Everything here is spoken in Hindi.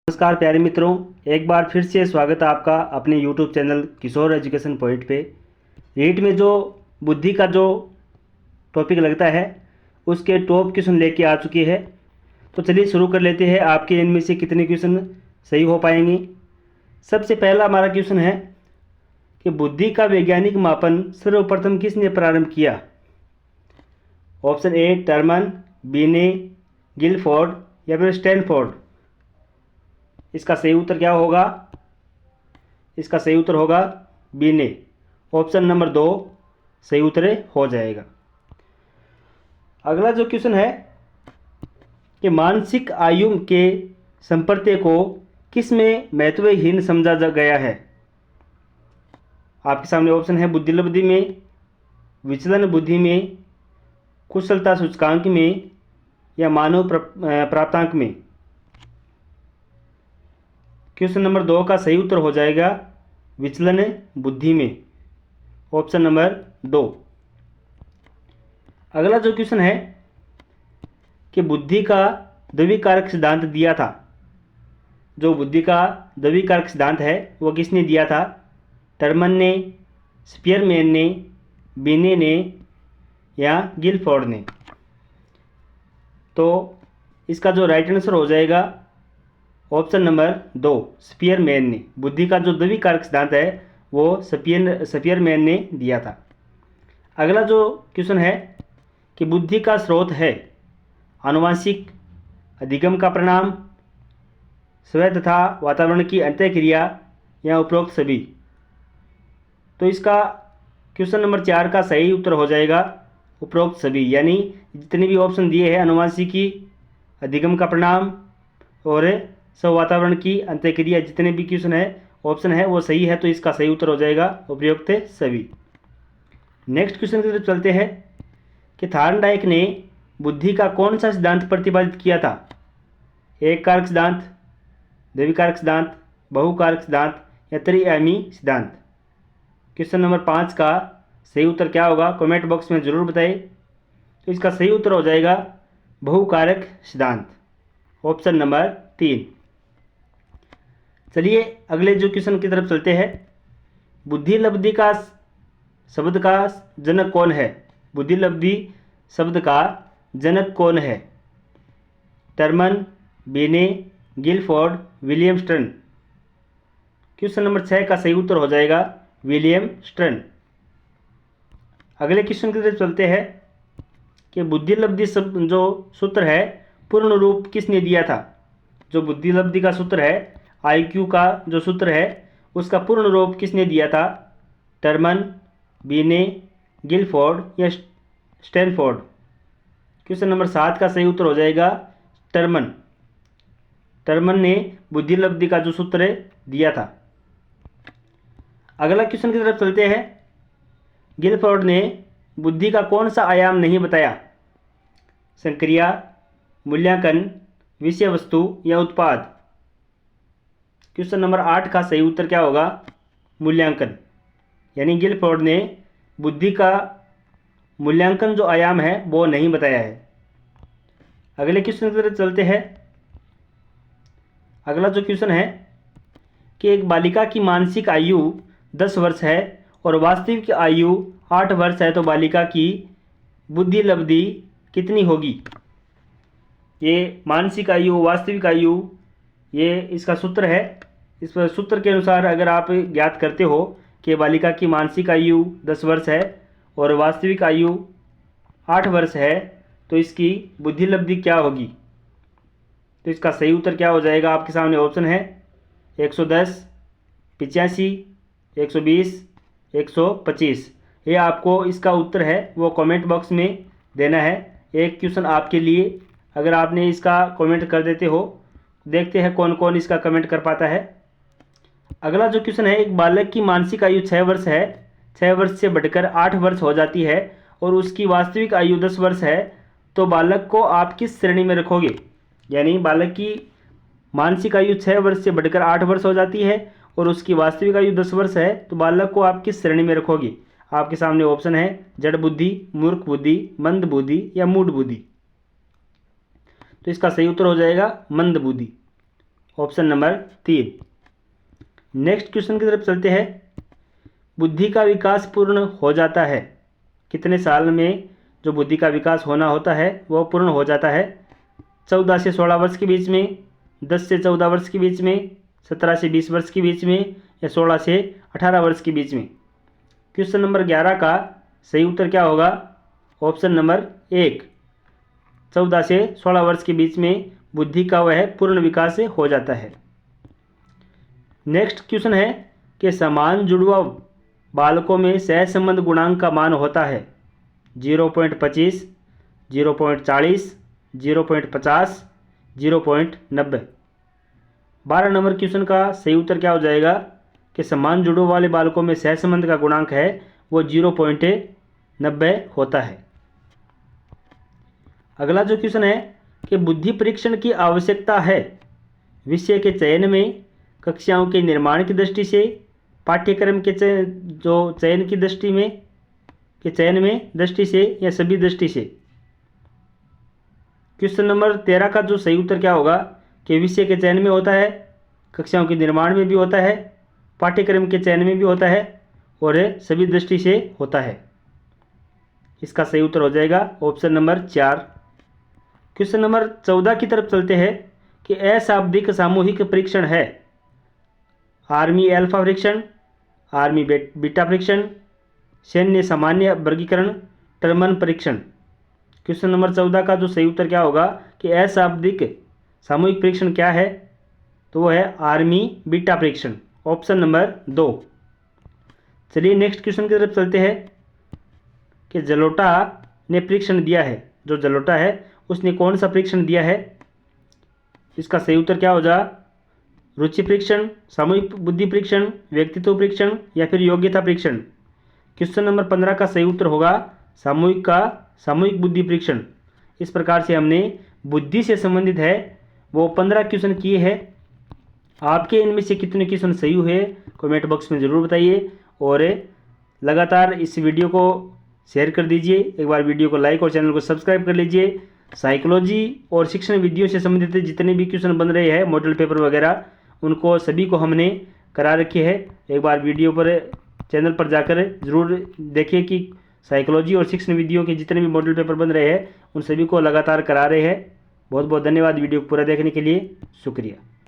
नमस्कार प्यारे मित्रों, एक बार फिर से स्वागत है आपका अपने YouTube चैनल किशोर एजुकेशन पॉइंट पे। रीट में जो बुद्धि का जो टॉपिक लगता है उसके टॉप क्वेश्चन लेके आ चुकी है। तो चलिए शुरू कर लेते हैं। आपके इनमें से कितने क्वेश्चन सही हो पाएंगे। सबसे पहला हमारा क्वेश्चन है कि बुद्धि का वैज्ञानिक मापन सर्वप्रथम किसने प्रारंभ किया। ऑप्शन ए टर्मन, बी ने, गिलफोर्ड या फिर स्टैनफोर्ड। इसका सही उत्तर क्या होगा? इसका सही उत्तर होगा बी ने। ऑप्शन नंबर 2 सही उत्तर हो जाएगा। अगला जो क्वेश्चन है कि मानसिक आयु के संप्रत्यय को किस में महत्वहीन समझा गया है। आपके सामने ऑप्शन है बुद्धिलब्धि में, विचलन बुद्धि में, कुशलता सूचकांक में या मानव प्राप्तांक में। क्वेश्चन नंबर 2 का सही उत्तर हो जाएगा विचलन बुद्धि में। Option number 2। अगला जो क्वेश्चन है कि बुद्धि का द्विकारक सिद्धांत दिया था। जो बुद्धि का द्विकारक सिद्धांत है वो किसने दिया था? टर्मन ने, स्पीयरमैन ने, बिने ने या गिलफोर्ड ने। तो इसका जो राइट आंसर हो जाएगा ऑप्शन नंबर 2 स्पीयरमैन ने। बुद्धि का जो द्विकारक सिद्धांत है वो स्पीयरमैन ने दिया था। अगला जो क्वेश्चन है कि बुद्धि का स्रोत है आनुवांशिक, अधिगम का परिणाम, स्वयं तथा वातावरण की अंतःक्रिया या उपरोक्त सभी। तो इसका क्वेश्चन नंबर 4 का सही उत्तर हो जाएगा उपरोक्त सभी। यानी जितने भी ऑप्शन दिए हैं आनुवांशिकी, अधिगम का परिणाम और सब वातावरण की अंतःक्रिया, जितने भी क्वेश्चन है ऑप्शन है वो सही है। तो इसका सही उत्तर हो जाएगा उपयुक्त सभी। नेक्स्ट क्वेश्चन की तरफ चलते हैं कि थार्नडाइक ने बुद्धि का कौन सा सिद्धांत प्रतिपादित किया था। एक कारक सिद्धांत, द्विकारक सिद्धांत, बहुकारक सिद्धांत या त्रिआयामी सिद्धांत। क्वेश्चन नंबर 5 का सही उत्तर क्या होगा कमेंट बॉक्स में ज़रूर बताएं। तो इसका सही उत्तर हो जाएगा बहुकारक सिद्धांत। Option number 3। चलिए अगले जो क्वेश्चन की तरफ चलते हैं। बुद्धिलब्धि का शब्द का जनक कौन है। बुद्धिलब्धि शब्द का जनक कौन है? Terman, Binet, Guilford, William Stern. Question number 6 का सही उत्तर हो जाएगा विलियम स्टर्न। अगले क्वेश्चन की तरफ चलते हैं कि बुद्धिलब्धि शब्द जो सूत्र है पूर्ण रूप किसने दिया था। जो बुद्धिलब्धि का सूत्र है, आईक्यू का जो सूत्र है उसका पूर्ण रूप किसने दिया था? टर्मन, बिने, गिलफोर्ड या स्टैनफोर्ड। क्वेश्चन नंबर 7 का सही उत्तर हो जाएगा टर्मन। टर्मन ने बुद्धिलब्धि का जो सूत्र दिया था। अगला क्वेश्चन की तरफ चलते हैं। गिलफोर्ड ने बुद्धि का कौन सा आयाम नहीं बताया। संक्रिया, मूल्यांकन, विषय वस्तु या उत्पाद। क्वेश्चन नंबर 8 का सही उत्तर क्या होगा? मूल्यांकन। यानी गिलफोर्ड ने बुद्धि का मूल्यांकन जो आयाम है वो नहीं बताया है। अगले क्वेश्चन की तरफ चलते हैं। अगला जो क्वेश्चन है कि एक बालिका की मानसिक आयु 10 वर्ष है और वास्तविक आयु 8 वर्ष है, तो बालिका की बुद्धिलब्धि कितनी होगी। ये मानसिक आयु, वास्तविक आयु, ये इसका सूत्र है। इस सूत्र के अनुसार अगर आप ज्ञात करते हो कि बालिका की मानसिक आयु 10 वर्ष है और वास्तविक आयु 8 वर्ष है, तो इसकी बुद्धिलब्धि क्या होगी। तो इसका सही उत्तर क्या हो जाएगा? आपके सामने ऑप्शन है 110, 85, 120, 125। ये आपको इसका उत्तर है वो कमेंट बॉक्स में देना है। एक क्वेश्चन आपके लिए, अगर आपने इसका कमेंट कर देते हो, देखते हैं कौन कौन इसका कमेंट कर पाता है। अगला जो क्वेश्चन है, एक बालक की मानसिक आयु 6 वर्ष है, 6 वर्ष से बढ़कर 8 वर्ष हो जाती है और उसकी वास्तविक आयु 10 वर्ष है, तो बालक को आप किस श्रेणी में रखोगे। यानी बालक की मानसिक आयु 6 वर्ष से बढ़कर 8 वर्ष हो जाती है और उसकी वास्तविक आयु 10 वर्ष है, तो बालक को आप किस श्रेणी में रखोगे। आपके सामने ऑप्शन है जड़ बुद्धि, मूर्ख बुद्धि, मंद बुद्धि या मूढ़ बुद्धि। तो इसका सही उत्तर हो जाएगा मंद बुद्धि। Option number 3। नेक्स्ट क्वेश्चन की तरफ चलते हैं। बुद्धि का विकास पूर्ण हो जाता है, कितने साल में जो बुद्धि का विकास होना होता है वह पूर्ण हो जाता है? 14 से 16 वर्ष के बीच में, 10 से 14 वर्ष के बीच में, 17 से 20 वर्ष के बीच में, या 16 से 18 वर्ष के बीच में? क्वेश्चन नंबर 11 का सही उत्तर क्या होगा? ऑप्शन नंबर 1, 14 से 16 वर्ष के बीच में बुद्धि का वह पूर्ण विकास हो जाता है। नेक्स्ट क्वेश्चन है कि समान जुड़वा बालकों में सहसंबंध गुणांक का मान होता है 0.25, 0.40, 0.50, 0.90। 12 नंबर क्वेश्चन का सही उत्तर क्या हो जाएगा कि समान जुड़ों वाले बालकों में सहसंबंध का गुणांक है वो 0.90 होता है। अगला जो क्वेश्चन है कि बुद्धि परीक्षण की आवश्यकता है विषय के चयन में, कक्षाओं के निर्माण की दृष्टि से, पाठ्यक्रम के चयन की दृष्टि में दृष्टि से, या सभी दृष्टि से? क्वेश्चन नंबर 13 का जो सही उत्तर क्या होगा कि विषय के चयन में होता है, कक्षाओं के निर्माण में भी होता है, पाठ्यक्रम के चयन में भी होता है, और सभी दृष्टि से होता है। इसका सही उत्तर हो जाएगा ऑप्शन नंबर 4। क्वेश्चन नंबर 14 की तरफ चलते हैं कि अशाब्दिक सामूहिक परीक्षण है आर्मी अल्फा परीक्षण, आर्मी बीटा परीक्षण, सैन्य सामान्य वर्गीकरण, टर्मन परीक्षण। क्वेश्चन नंबर 14 का जो सही उत्तर क्या होगा कि अशाब्दिक सामूहिक परीक्षण क्या है? तो वो है आर्मी बीटा परीक्षण, ऑप्शन नंबर 2। चलिए नेक्स्ट क्वेश्चन की तरफ चलते हैं कि जलोटा ने परीक्षण दिया है, जो जलोटा है उसने कौन सा परीक्षण दिया है? इसका सही उत्तर क्या हो जा? रुचि परीक्षण, सामूहिक बुद्धि परीक्षण, व्यक्तित्व परीक्षण, या फिर योग्यता परीक्षण? क्वेश्चन नंबर 15 का सही उत्तर होगा सामूहिक बुद्धि परीक्षण। इस प्रकार से हमने बुद्धि से संबंधित है वो 15 क्वेश्चन किए हैं। आपके इनमें से कितने क्वेश्चन सही हुए कमेंट बॉक्स में ज़रूर बताइए, और लगातार इस वीडियो को शेयर कर दीजिए। एक बार वीडियो को लाइक और चैनल को सब्सक्राइब कर लीजिए। साइकोलॉजी और शिक्षण विधियों से संबंधित जितने भी क्वेश्चन बन रहे हैं, मॉडल पेपर वगैरह, उनको सभी को हमने करा रखी है। एक बार वीडियो पर चैनल पर जाकर ज़रूर देखिए कि साइकोलॉजी और शिक्षण विधियों के जितने भी मॉडल पेपर बन रहे हैं उन सभी को लगातार करा रहे हैं। बहुत बहुत धन्यवाद वीडियो को पूरा देखने के लिए, शुक्रिया।